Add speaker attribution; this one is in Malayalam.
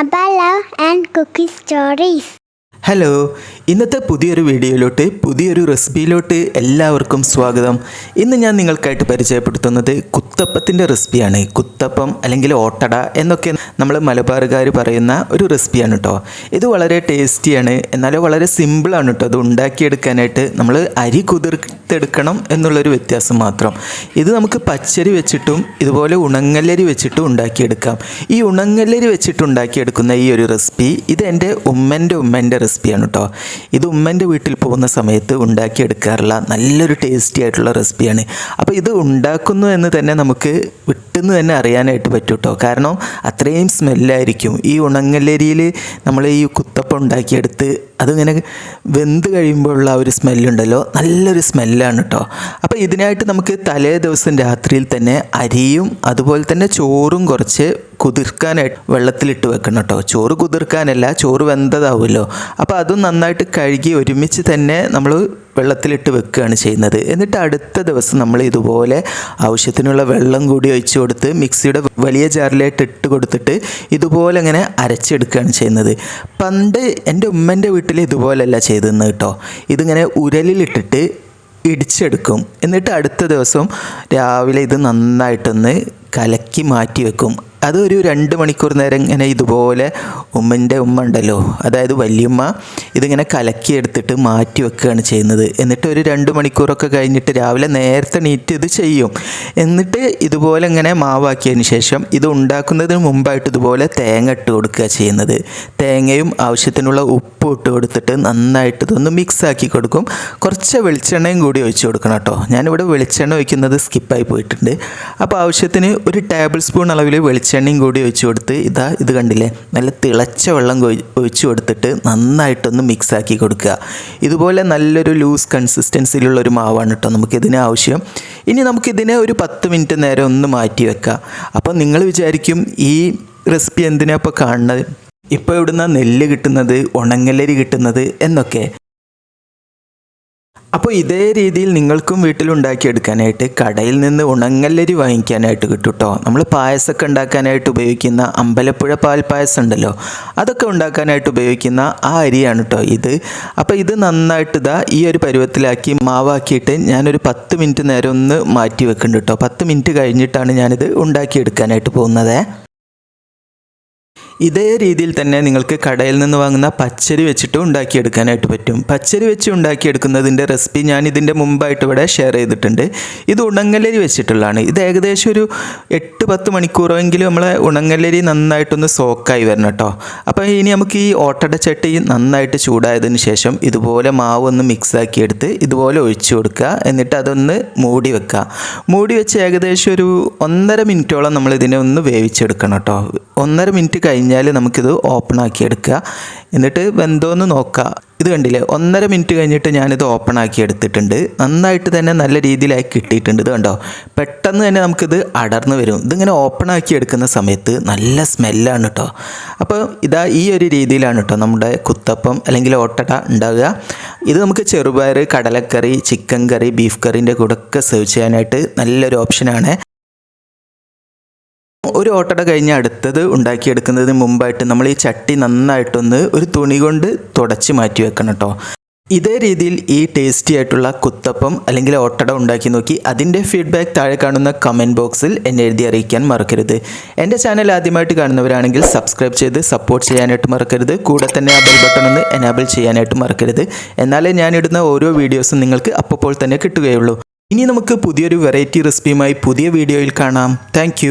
Speaker 1: Abba love and cookie stories.
Speaker 2: Hello, ഇന്നത്തെ പുതിയൊരു വീഡിയോയിലോട്ട് പുതിയൊരു റെസിപ്പിയിലോട്ട് എല്ലാവർക്കും സ്വാഗതം. ഇന്ന് ഞാൻ നിങ്ങൾക്കായിട്ട് പരിചയപ്പെടുത്തുന്നത് കുത്തപ്പത്തിൻ്റെ റെസിപ്പിയാണ്. കുത്തപ്പം അല്ലെങ്കിൽ ഓട്ടട എന്നൊക്കെ നമ്മൾ മലബാറുകാർ പറയുന്ന ഒരു റെസിപ്പിയാണ് കേട്ടോ. ഇത് വളരെ ടേസ്റ്റിയാണ്, എന്നാൽ വളരെ സിമ്പിളാണ് കേട്ടോ. അത് ഉണ്ടാക്കിയെടുക്കാനായിട്ട് നമ്മൾ അരി കുതിർത്തെടുക്കണം എന്നുള്ളൊരു വ്യത്യാസം മാത്രം. ഇത് നമുക്ക് പച്ചരി വെച്ചിട്ടും ഇതുപോലെ ഉണങ്ങല്ലരി വെച്ചിട്ടും ഉണ്ടാക്കിയെടുക്കാം. ഈ ഉണങ്ങല്ലരി വെച്ചിട്ട് ഉണ്ടാക്കിയെടുക്കുന്ന ഈ ഒരു റെസിപ്പി ഇത് എൻ്റെ ഉമ്മൻ്റെ റെസിപ്പിയാണ് കേട്ടോ. ഇത് ഉമ്മൻ്റെ വീട്ടിൽ പോകുന്ന സമയത്ത് ഉണ്ടാക്കിയെടുക്കാറുള്ള നല്ലൊരു ടേസ്റ്റി ആയിട്ടുള്ള റെസിപ്പിയാണ്. അപ്പോൾ ഇത് ഉണ്ടാക്കുന്നു എന്ന് തന്നെ നമുക്ക് വിട്ടെന്ന് തന്നെ അറിയാനായിട്ട് പറ്റും കേട്ടോ. കാരണം അത്രയും സ്മെല്ലായിരിക്കും ഈ ഉണങ്ങല്ലരിയിൽ നമ്മൾ ഈ കുത്തപ്പം ഉണ്ടാക്കിയെടുത്ത് അതിങ്ങനെ വെന്ത് കഴിയുമ്പോഴുള്ള ആ ഒരു സ്മെല്ലുണ്ടല്ലോ, നല്ലൊരു സ്മെല്ലാണ് കേട്ടോ. അപ്പോൾ ഇതിനായിട്ട് നമുക്ക് തലേ ദിവസം രാത്രിയിൽ തന്നെ അരിയും അതുപോലെ തന്നെ ചോറും കുറച്ച് കുതിർക്കാനായിട്ട് വെള്ളത്തിലിട്ട് വെക്കണം കേട്ടോ. ചോറ് കുതിർക്കാനല്ല, ചോറ് വെന്തതാവുമല്ലോ. അപ്പോൾ അതും നന്നായിട്ട് കഴുകി ഒരുമിച്ച് തന്നെ നമ്മൾ വെള്ളത്തിലിട്ട് വെക്കുകയാണ് ചെയ്യുന്നത്. എന്നിട്ട് അടുത്ത ദിവസം നമ്മൾ ഇതുപോലെ ആവശ്യത്തിനുള്ള വെള്ളം കൂടി ഒഴിച്ചു കൊടുത്ത് മിക്സിയുടെ വലിയ ജാറിലായിട്ട് ഇട്ട് കൊടുത്തിട്ട് ഇതുപോലെ ഇങ്ങനെ അരച്ചെടുക്കുകയാണ് ചെയ്യുന്നത്. പണ്ട് എൻ്റെ ഉമ്മൻ്റെ വീട്ടിൽ ഇതുപോലെയല്ല ചെയ്തിരുന്നത് കേട്ടോ. ഇതിങ്ങനെ ഉരലിലിട്ടിട്ട് ഇടിച്ചെടുക്കും. എന്നിട്ട് അടുത്ത ദിവസം രാവിലെ ഇത് നന്നായിട്ടൊന്ന് കലക്കി മാറ്റി വെക്കും. അതൊരു 2 മണിക്കൂർ നേരം ഇങ്ങനെ ഇതുപോലെ ഉമ്മൻ്റെ ഉമ്മ ഉണ്ടല്ലോ, അതായത് വല്യമ്മ, ഇതിങ്ങനെ കലക്കിയെടുത്തിട്ട് മാറ്റി വെക്കുകയാണ് ചെയ്യുന്നത്. എന്നിട്ട് ഒരു 2 മണിക്കൂറൊക്കെ കഴിഞ്ഞിട്ട് രാവിലെ നേരത്തെ എണീറ്റ് ഇത് ചെയ്യും. എന്നിട്ട് ഇതുപോലെ ഇങ്ങനെ മാവാക്കിയതിന് ശേഷം ഇത് ഉണ്ടാക്കുന്നതിന് മുമ്പായിട്ട് ഇതുപോലെ തേങ്ങ ഇട്ട് കൊടുക്കുക ചെയ്യുന്നത്. തേങ്ങയും ആവശ്യത്തിനുള്ള ഉപ്പും ഇട്ട് കൊടുത്തിട്ട് നന്നായിട്ട് ഇതൊന്ന് മിക്സാക്കി കൊടുക്കും. കുറച്ച് വെളിച്ചെണ്ണയും കൂടി ഒഴിച്ച് കൊടുക്കണം കേട്ടോ. ഞാനിവിടെ വെളിച്ചെണ്ണ ഒഴിക്കുന്നത് സ്കിപ്പായി പോയിട്ടുണ്ട്. അപ്പോൾ ആവശ്യത്തിന് ഒരു ടേബിൾ സ്പൂൺ അളവിൽ വെളിച്ചെണ്ണയും കൂടി ഒഴിച്ച് കൊടുത്ത് ഇത് കണ്ടില്ലേ, നല്ല തിളച്ച വെള്ളം ഒഴിച്ച് കൊടുത്തിട്ട് നന്നായിട്ടൊന്ന് മിക്സാക്കി കൊടുക്കുക. ഇതുപോലെ നല്ലൊരു ലൂസ് കൺസിസ്റ്റൻസിയിലുള്ളൊരു മാവാണ് കേട്ടോ നമുക്കിതിന് ആവശ്യം. ഇനി നമുക്കിതിനെ ഒരു 10 മിനിറ്റ് നേരം ഒന്ന് മാറ്റി വെക്കാം. അപ്പോൾ നിങ്ങൾ വിചാരിക്കും ഈ റെസിപ്പി എന്തിനാ ഇപ്പോൾ കാണുന്നത്, ഇപ്പോൾ ഇവിടുന്ന് നെല്ല് കിട്ടുന്നത്, ഉണങ്ങലരി കിട്ടുന്നത് എന്നൊക്കെ. അപ്പോൾ ഇതേ രീതിയിൽ നിങ്ങൾക്കും വീട്ടിലുണ്ടാക്കിയെടുക്കാനായിട്ട് കടയിൽ നിന്ന് ഉണങ്ങല്ലരി വാങ്ങിക്കാനായിട്ട് കിട്ടും കേട്ടോ. നമ്മൾ പായസമൊക്കെ ഉണ്ടാക്കാനായിട്ട് ഉപയോഗിക്കുന്ന അമ്പലപ്പുഴ പാൽപ്പായസം ഉണ്ടല്ലോ, അതൊക്കെ ഉണ്ടാക്കാനായിട്ട് ഉപയോഗിക്കുന്ന ആ അരിയാണ് കേട്ടോ ഇത്. അപ്പോൾ ഇത് നന്നായിട്ട് ഈ ഒരു പരുവത്തിലാക്കി മാവാക്കിയിട്ട് ഞാനൊരു 10 മിനിറ്റ് നേരം ഒന്ന് മാറ്റി വെക്കുന്നുണ്ട് കേട്ടോ. 10 മിനിറ്റ് കഴിഞ്ഞിട്ടാണ് ഞാനിത് ഉണ്ടാക്കിയെടുക്കാനായിട്ട് പോകുന്നത്. ഇതേ രീതിയിൽ തന്നെ നിങ്ങൾക്ക് കടയിൽ നിന്ന് വാങ്ങുന്ന പച്ചരി വെച്ചിട്ട് ഉണ്ടാക്കിയെടുക്കാനായിട്ട് പറ്റും. പച്ചരി വെച്ച് ഉണ്ടാക്കിയെടുക്കുന്നതിൻ്റെ റെസിപ്പി ഞാൻ ഇതിൻ്റെ മുമ്പായിട്ട് ഇവിടെ ഷെയർ ചെയ്തിട്ടുണ്ട്. ഇത് ഉണങ്ങലരി വെച്ചിട്ടുള്ളതാണ്. ഇത് ഏകദേശം ഒരു 8-10 മണിക്കൂറെങ്കിലും നമ്മളെ ഉണങ്ങലരി നന്നായിട്ടൊന്ന് സോക്കായി വരണം കേട്ടോ. അപ്പോൾ ഇനി നമുക്ക് ഈ ഓട്ടട ചട്ടി നന്നായിട്ട് ചൂടായതിന് ശേഷം ഇതുപോലെ മാവ് ഒന്ന് മിക്സാക്കി എടുത്ത് ഇതുപോലെ ഒഴിച്ചു കൊടുക്കുക. എന്നിട്ട് അതൊന്ന് മൂടി വെക്കുക. മൂടി വെച്ച് ഏകദേശം ഒരു 1.5 മിനിറ്റോളം നമ്മൾ ഇതിനെ ഒന്ന് വേവിച്ചെടുക്കണം കേട്ടോ. 1.5 മിനിറ്റ് കഴിഞ്ഞാൽ നമുക്കിത് ഓപ്പൺ ആക്കി എടുക്കുക. എന്നിട്ട് വെന്തോന്ന് നോക്കുക. ഇത് കണ്ടില്ലേ, 1.5 മിനിറ്റ് കഴിഞ്ഞിട്ട് ഞാനിത് ഓപ്പൺ ആക്കി എടുത്തിട്ടുണ്ട്. നന്നായിട്ട് തന്നെ നല്ല രീതിയിലായി കിട്ടിയിട്ടുണ്ട്. ഇത് കണ്ടോ, പെട്ടെന്ന് തന്നെ നമുക്കിത് അടർന്ന് വരും. ഇതിങ്ങനെ ഓപ്പൺ ആക്കി എടുക്കുന്ന സമയത്ത് നല്ല സ്മെല്ലാണ് കേട്ടോ. അപ്പോൾ ഈ ഒരു രീതിയിലാണ് കേട്ടോ നമ്മുടെ കുത്തപ്പം അല്ലെങ്കിൽ ഓട്ടട ഉണ്ടാവുക. ഇത് നമുക്ക് ചെറുപയർ, കടലക്കറി, ചിക്കൻ കറി, ബീഫ് കറിൻ്റെ കൂടെ ഒക്കെ സെർവ് ചെയ്യാനായിട്ട് നല്ലൊരു ഓപ്ഷനാണ്. ഒരു ഓട്ടട കഴിഞ്ഞ് അടുത്തത് ഉണ്ടാക്കിയെടുക്കുന്നതിന് മുമ്പായിട്ട് നമ്മൾ ഈ ചട്ടി നന്നായിട്ടൊന്ന് ഒരു തുണി കൊണ്ട് തുടച്ച് മാറ്റി വെക്കണം കേട്ടോ. ഇതേ രീതിയിൽ ഈ ടേസ്റ്റി ആയിട്ടുള്ള കുത്തപ്പം അല്ലെങ്കിൽ ഓട്ടട ഉണ്ടാക്കി നോക്കി അതിൻ്റെ ഫീഡ്ബാക്ക് താഴെ കാണുന്ന കമൻറ്റ് ബോക്സിൽ എന്നെ എഴുതി അറിയിക്കാൻ മറക്കരുത്. എൻ്റെ ചാനൽ ആദ്യമായിട്ട് കാണുന്നവരാണെങ്കിൽ സബ്സ്ക്രൈബ് ചെയ്ത് സപ്പോർട്ട് ചെയ്യാനായിട്ട് മറക്കരുത്. കൂടെ തന്നെ ആ ബെൽ ബട്ടൺ ഒന്ന് എനാബിൾ ചെയ്യാനായിട്ട് മറക്കരുത്. എന്നാലേ ഞാനിടുന്ന ഓരോ വീഡിയോസും നിങ്ങൾക്ക് അപ്പോൾ തന്നെ കിട്ടുകയുള്ളൂ. ഇനി നമുക്ക് പുതിയൊരു വെറൈറ്റി റെസിപ്പിയുമായി പുതിയ വീഡിയോയിൽ കാണാം. താങ്ക്